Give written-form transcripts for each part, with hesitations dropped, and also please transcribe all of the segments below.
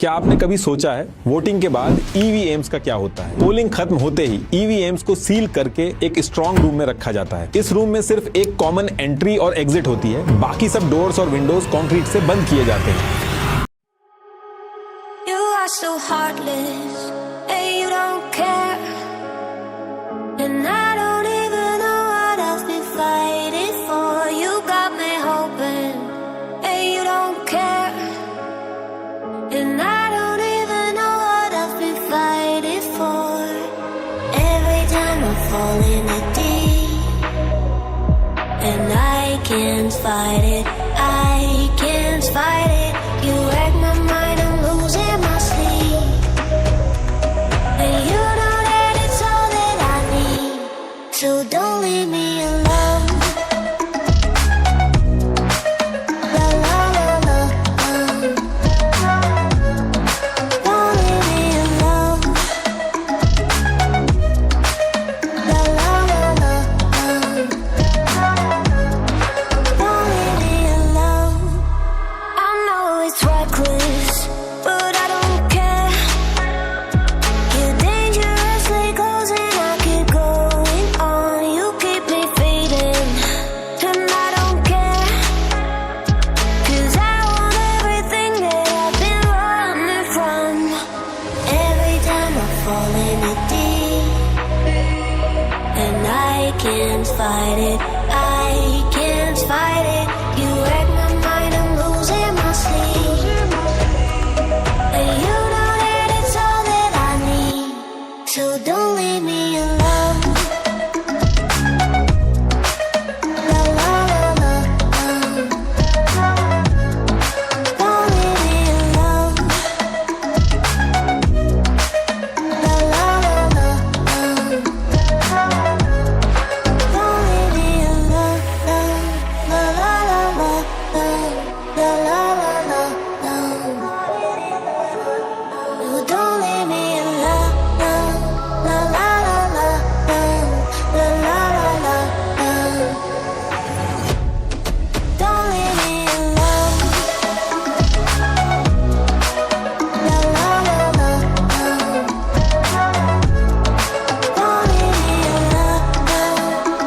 क्या आपने कभी सोचा है वोटिंग के बाद ईवीएम्स का क्या होता है? पोलिंग खत्म होते ही ईवीएम्स को सील करके एक स्ट्रॉन्ग रूम में रखा जाता है। इस रूम में सिर्फ एक कॉमन एंट्री और एग्जिट होती है, बाकी सब डोर्स और विंडोज कंक्रीट से बंद किए जाते हैं। And I can't fight it, I can't fight it. You wreck my mind, I'm losing my sleep. And you know that it's all that I need, so don't leave me alone. La la la la, don't leave me alone. La la la la, don't leave me alone. I know it's reckless, but I don't care. You're dangerously close and I keep going on. You keep me fading, and I don't care. 'Cause I want everything that I've been running from. Every time I fall in it deep, and I can't fight it, I can't fight it. You wreck my mind, I'm losing my sleep. And you know that it's all that I need, so don't leave me alone. La la la la, don't leave me alone. La la la la, don't leave me alone. La la la la, la la la la, don't leave me alone. La la la la, la la la la, don't leave me alone. La la la la, don't leave me alone.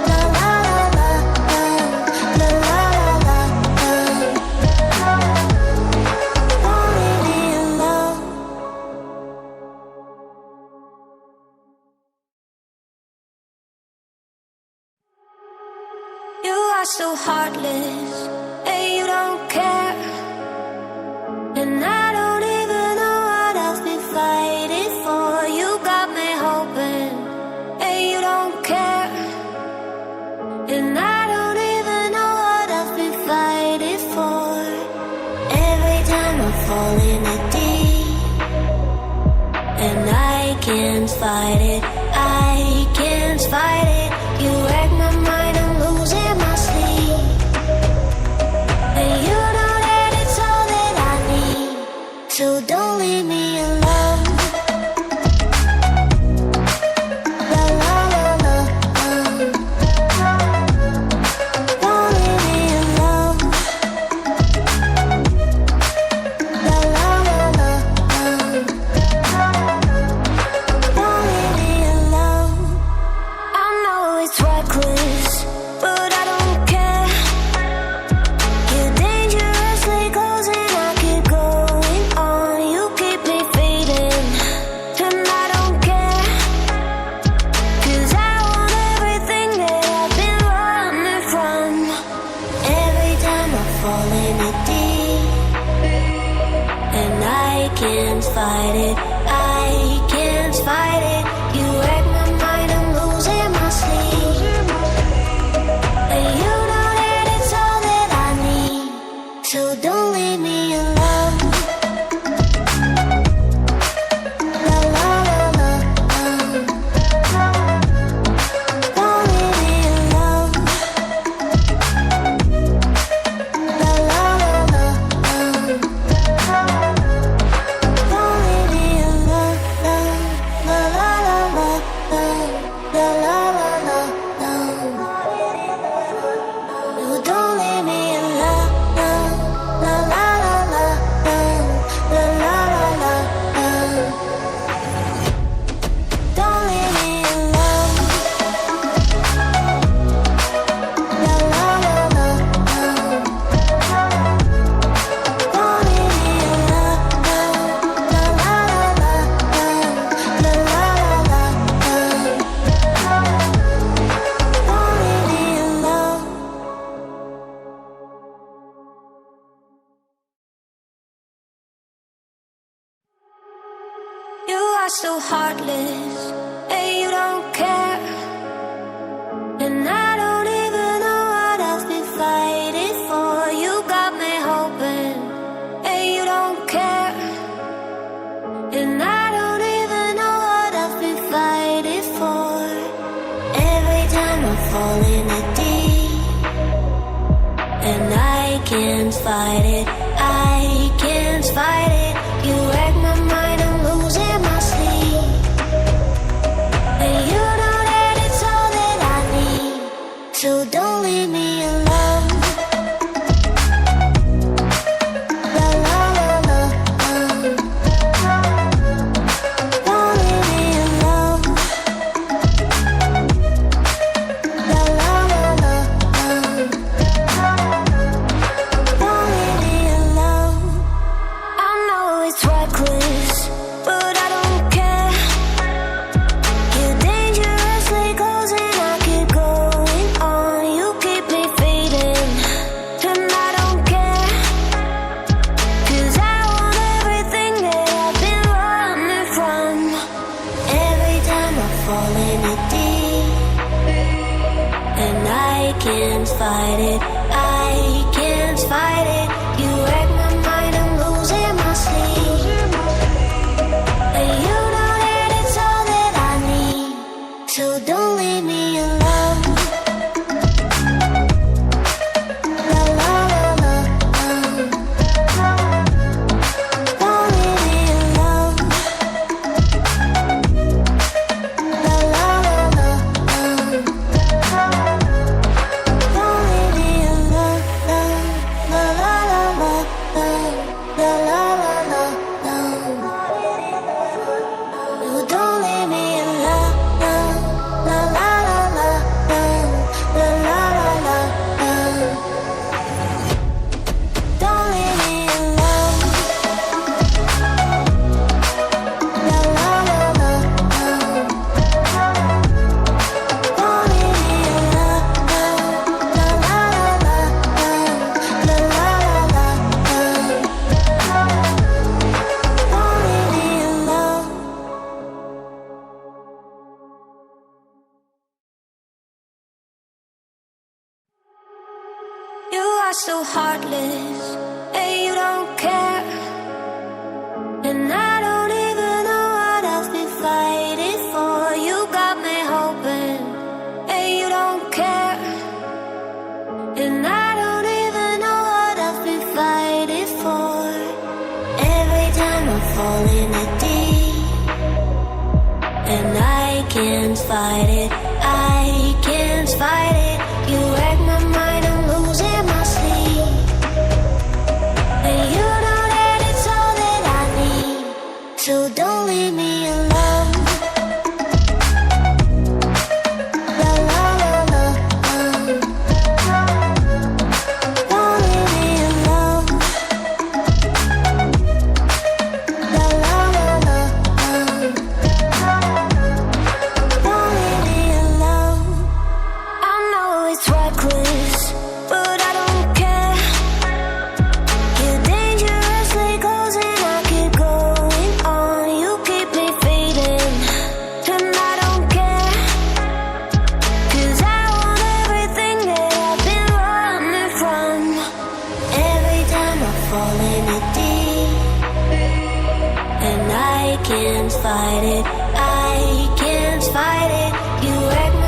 La la la la, la la la la, don't leave me alone. You are so heartless, and you don't care. And I don't even know what I've been fighting for. You got me hoping, and you don't care. And I don't even know what I've been fighting for. Every time I fall in it deep, and I can't fight it, I can't fight it. You wreck my mind, I'm losing my sleep. And you know that it's all that I need, so don't leave me alone. La la la la, don't leave me alone. La la la la, don't leave me alone. I know it's reckless, but I don't care. You're dangerously close and I keep going on. You keep me fading, and I don't care. 'Cause I want everything that I've been running from. Every time I fall in it deep, and I can't fight it, I can't fight it. You wreck my mind, I'm losing my sleep. And you know that it's all that I need, so don't leave me alone. La la la la, don't leave me alone. La la la la, don't leave me alone. La la la are so heartless, and you don't care. And I don't even know what I've been fighting for. You got me hoping, and you don't care. And I don't even know what I've been fighting for. Every time I fall in the deep, and I can't fight it, I can't fight it. You wreck my mind, I'm losing my sleep. And you know that it's all that I need, so don't leave me alone. La la la la, don't leave me alone. La la la la, don't leave me alone. I know it's reckless, but I don't care. You're dangerously close and I keep going on. You keep me fading, and I don't care. 'Cause I want everything that I've been running from. Every time I fall in the deep, and I can't fight it, I can't fight it. You wreck my mind, I'm losing my sleep. And you know that it's all that I need, so don't leave me alone. La la la la, don't leave me alone. La la la la, don't leave me alone. La la la la, la la la la, no, don't leave me alone. La la la la, la la la la, don't leave me alone. La la la la, don't leave me alone. La la la la, la la la la, don't leave me alone. You are so heartless, and you don't care. And I don't even know what I've been fighting for. You got me hoping, and you don't care. And I don't even know what I've been fighting for. Every time I fall in the deep, and I can't fight it, I can't fight it. You wreck my mind, I'm losing my sleep. And you know that it's all that I need, so don't leave me alone. La la la la, don't leave me alone. La la la la, don't leave me alone. I know it's reckless, but I don't care. You're dangerously close and I keep going on. You keep me fading, and I don't care. 'Cause I want everything that I've been running from. Every time I fall in the deep, and I can't fight it, I can't fight it. You wreck my